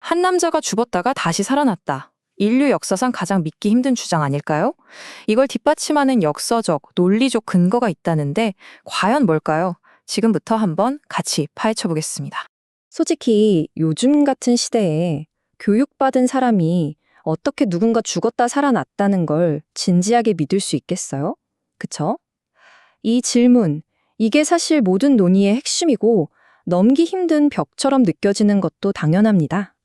한 남자가 죽었다가 다시 살아났다. 인류 역사상 가장 믿기 힘든 주장 아닐까요? 이걸 뒷받침하는 역사적, 논리적 근거가 있다는데 과연 뭘까요? 지금부터 한번 같이 파헤쳐 보겠습니다. 솔직히 요즘 같은 시대에 교육받은 사람이 어떻게 누군가 죽었다 살아났다는 걸 진지하게 믿을 수 있겠어요? 그쵸? 이 질문, 이게 사실 모든 논의의 핵심이고 넘기 힘든 벽처럼 느껴지는 것도 당연합니다.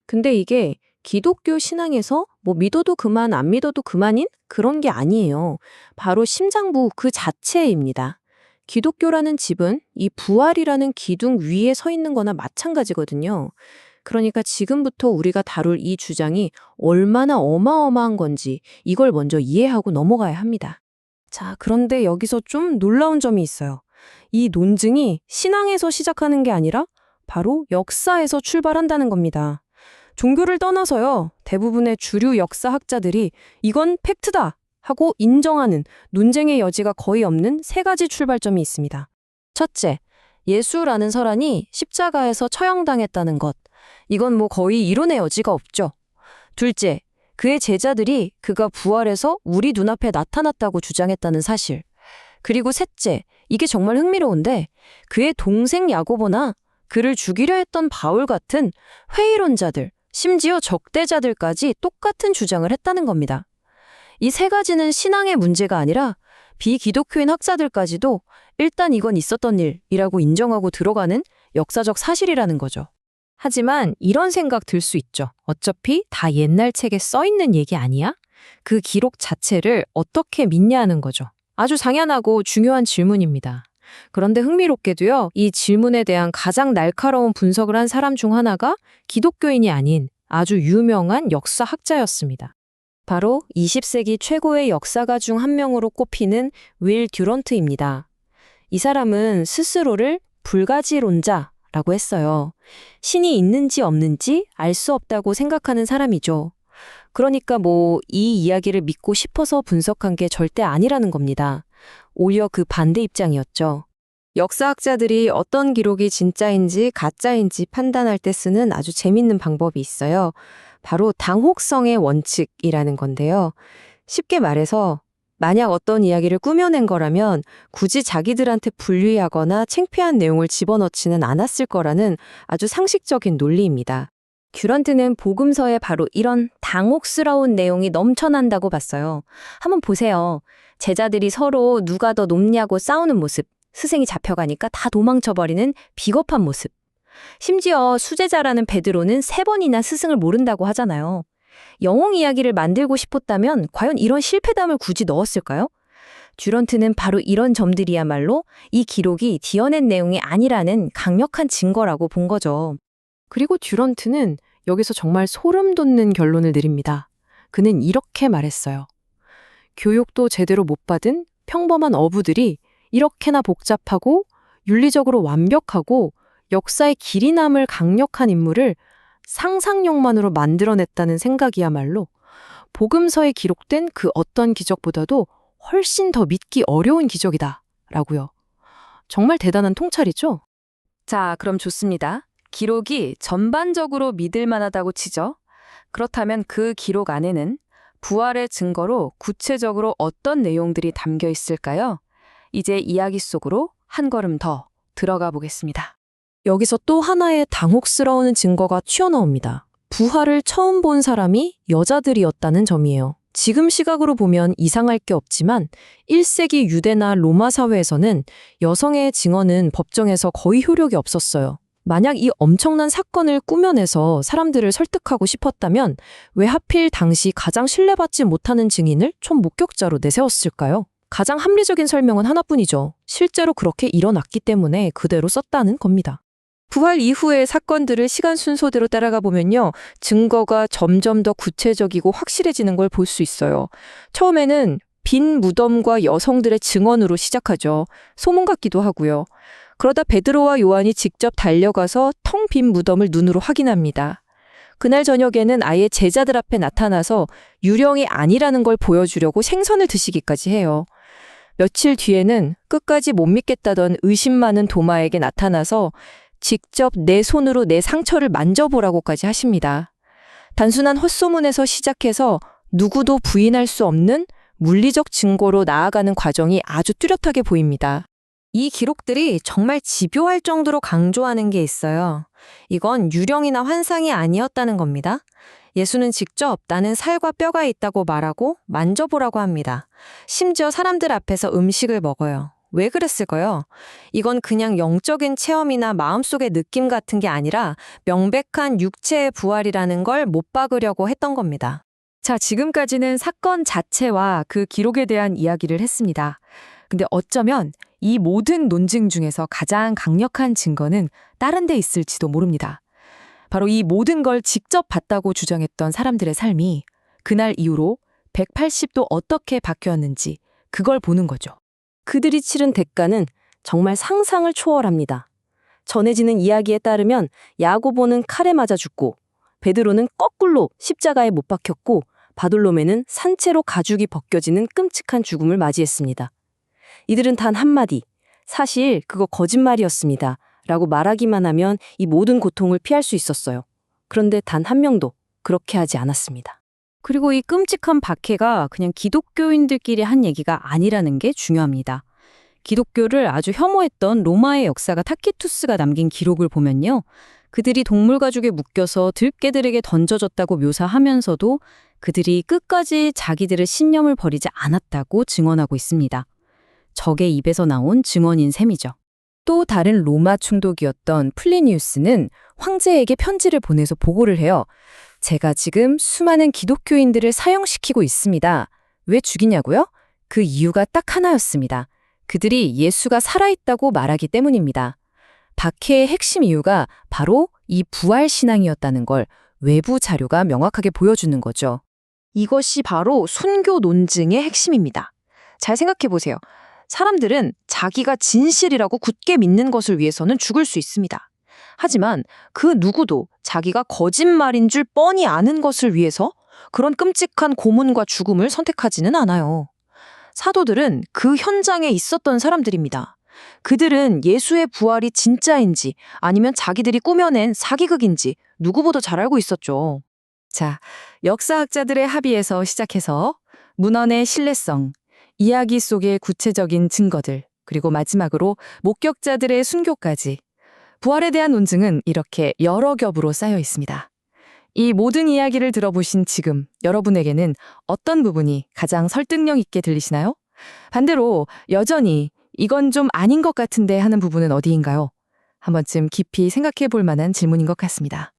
근데 이게 기독교 신앙에서 믿어도 그만 안 믿어도 그만인 그런 게 아니에요. 바로 심장부 그 자체입니다. 기독교라는 집은 이 부활이라는 기둥 위에 서 있는 거나 마찬가지거든요. 그러니까 지금부터 우리가 다룰 이 주장이 얼마나 어마어마한 건지 이걸 먼저 이해하고 넘어가야 합니다. 자, 그런데 여기서 좀 놀라운 점이 있어요. 이 논증이 신앙에서 시작하는 게 아니라 바로 역사에서 출발한다는 겁니다. 종교를 떠나서요, 대부분의 주류 역사학자들이 이건 팩트다 하고 인정하는 논쟁의 여지가 거의 없는 세 가지 출발점이 있습니다. 첫째, 예수라는 설안이 십자가에서 처형당했다는 것. 이건 거의 이론의 여지가 없죠. 둘째, 그의 제자들이 그가 부활해서 우리 눈앞에 나타났다고 주장했다는 사실. 그리고 셋째, 이게 정말 흥미로운데 그의 동생 야고보나 그를 죽이려 했던 바울 같은 회의론자들, 심지어 적대자들까지 똑같은 주장을 했다는 겁니다. 이 세 가지는 신앙의 문제가 아니라 비기독교인 학자들까지도 일단 이건 있었던 일이라고 인정하고 들어가는 역사적 사실이라는 거죠. 하지만 이런 생각 들 수 있죠. 어차피 다 옛날 책에 써 있는 얘기 아니야? 그 기록 자체를 어떻게 믿냐는 거죠. 아주 당연하고 중요한 질문입니다. 그런데 흥미롭게도요, 이 질문에 대한 가장 날카로운 분석을 한 사람 중 하나가 기독교인이 아닌 아주 유명한 역사학자였습니다. 바로 20세기 최고의 역사가 중 한 명으로 꼽히는 윌 듀런트입니다. 이 사람은 스스로를 불가지론자라고 했어요. 신이 있는지 없는지 알 수 없다고 생각하는 사람이죠. 그러니까 이 이야기를 믿고 싶어서 분석한 게 절대 아니라는 겁니다. 오히려 그 반대 입장이었죠. 역사학자들이 어떤 기록이 진짜인지 가짜인지 판단할 때 쓰는 아주 재밌는 방법이 있어요. 바로 당혹성의 원칙이라는 건데요. 쉽게 말해서 만약 어떤 이야기를 꾸며낸 거라면 굳이 자기들한테 불리하거나 창피한 내용을 집어넣지는 않았을 거라는 아주 상식적인 논리입니다. 듀런트는 복음서에 바로 이런 당혹스러운 내용이 넘쳐난다고 봤어요. 한번 보세요. 제자들이 서로 누가 더 높냐고 싸우는 모습, 스승이 잡혀가니까 다 도망쳐버리는 비겁한 모습. 심지어 수제자라는 베드로는 3번이나 스승을 모른다고 하잖아요. 영웅 이야기를 만들고 싶었다면 과연 이런 실패담을 굳이 넣었을까요? 듀런트는 바로 이런 점들이야말로 이 기록이 지어낸 내용이 아니라는 강력한 증거라고 본 거죠. 그리고 듀런트는 여기서 정말 소름 돋는 결론을 내립니다. 그는 이렇게 말했어요. 교육도 제대로 못 받은 평범한 어부들이 이렇게나 복잡하고 윤리적으로 완벽하고 역사의 길이 남을 강력한 인물을 상상력만으로 만들어냈다는 생각이야말로 복음서에 기록된 그 어떤 기적보다도 훨씬 더 믿기 어려운 기적이다 라고요. 정말 대단한 통찰이죠? 자, 그럼 좋습니다. 기록이 전반적으로 믿을 만하다고 치죠. 그렇다면 그 기록 안에는 부활의 증거로 구체적으로 어떤 내용들이 담겨 있을까요? 이제 이야기 속으로 한 걸음 더 들어가 보겠습니다. 여기서 또 하나의 당혹스러운 증거가 튀어나옵니다. 부활을 처음 본 사람이 여자들이었다는 점이에요. 지금 시각으로 보면 이상할 게 없지만 1세기 유대나 로마 사회에서는 여성의 증언은 법정에서 거의 효력이 없었어요. 만약 이 엄청난 사건을 꾸며내서 사람들을 설득하고 싶었다면 왜 하필 당시 가장 신뢰받지 못하는 증인을 총 목격자로 내세웠을까요? 가장 합리적인 설명은 하나뿐이죠. 실제로 그렇게 일어났기 때문에 그대로 썼다는 겁니다. 부활 이후의 사건들을 시간 순서대로 따라가 보면요. 증거가 점점 더 구체적이고 확실해지는 걸 볼 수 있어요. 처음에는 빈 무덤과 여성들의 증언으로 시작하죠. 소문 같기도 하고요. 그러다 베드로와 요한이 직접 달려가서 텅 빈 무덤을 눈으로 확인합니다. 그날 저녁에는 아예 제자들 앞에 나타나서 유령이 아니라는 걸 보여주려고 생선을 드시기까지 해요. 며칠 뒤에는 끝까지 못 믿겠다던 의심 많은 도마에게 나타나서 직접 내 손으로 내 상처를 만져보라고까지 하십니다. 단순한 헛소문에서 시작해서 누구도 부인할 수 없는 물리적 증거로 나아가는 과정이 아주 뚜렷하게 보입니다. 이 기록들이 정말 집요할 정도로 강조하는 게 있어요. 이건 유령이나 환상이 아니었다는 겁니다. 예수는 직접 나는 살과 뼈가 있다고 말하고 만져보라고 합니다. 심지어 사람들 앞에서 음식을 먹어요. 왜 그랬을까요? 이건 그냥 영적인 체험이나 마음속의 느낌 같은 게 아니라 명백한 육체의 부활이라는 걸 못 박으려고 했던 겁니다. 자, 지금까지는 사건 자체와 그 기록에 대한 이야기를 했습니다. 근데 어쩌면 이 모든 논증 중에서 가장 강력한 증거는 다른 데 있을지도 모릅니다. 바로 이 모든 걸 직접 봤다고 주장했던 사람들의 삶이 그날 이후로 180도 어떻게 바뀌었는지 그걸 보는 거죠. 그들이 치른 대가는 정말 상상을 초월합니다. 전해지는 이야기에 따르면 야고보는 칼에 맞아 죽고 베드로는 거꾸로 십자가에 못 박혔고 바돌로메는 산채로 가죽이 벗겨지는 끔찍한 죽음을 맞이했습니다. 이들은 단 한마디, 사실 그거 거짓말이었습니다. 라고 말하기만 하면 이 모든 고통을 피할 수 있었어요. 그런데 단 한 명도 그렇게 하지 않았습니다. 그리고 이 끔찍한 박해가 그냥 기독교인들끼리 한 얘기가 아니라는 게 중요합니다. 기독교를 아주 혐오했던 로마의 역사가 타키투스가 남긴 기록을 보면요. 그들이 동물 가죽에 묶여서 들깨들에게 던져졌다고 묘사하면서도 그들이 끝까지 자기들의 신념을 버리지 않았다고 증언하고 있습니다. 적의 입에서 나온 증언인 셈이죠. 또 다른 로마 총독이었던 플리니우스는 황제에게 편지를 보내서 보고를 해요. 제가 지금 수많은 기독교인들을 사형시키고 있습니다. 왜 죽이냐고요? 그 이유가 딱 하나였습니다. 그들이 예수가 살아있다고 말하기 때문입니다. 박해의 핵심 이유가 바로 이 부활신앙이었다는 걸 외부 자료가 명확하게 보여주는 거죠. 이것이 바로 순교 논증의 핵심입니다. 잘 생각해 보세요. 사람들은 자기가 진실이라고 굳게 믿는 것을 위해서는 죽을 수 있습니다. 하지만 그 누구도 자기가 거짓말인 줄 뻔히 아는 것을 위해서 그런 끔찍한 고문과 죽음을 선택하지는 않아요. 사도들은 그 현장에 있었던 사람들입니다. 그들은 예수의 부활이 진짜인지 아니면 자기들이 꾸며낸 사기극인지 누구보다 잘 알고 있었죠. 자, 역사학자들의 합의에서 시작해서 문헌의 신뢰성, 이야기 속의 구체적인 증거들, 그리고 마지막으로 목격자들의 순교까지 부활에 대한 논증은 이렇게 여러 겹으로 쌓여 있습니다. 이 모든 이야기를 들어보신 지금 여러분에게는 어떤 부분이 가장 설득력 있게 들리시나요? 반대로 여전히 이건 좀 아닌 것 같은데 하는 부분은 어디인가요? 한 번쯤 깊이 생각해 볼 만한 질문인 것 같습니다.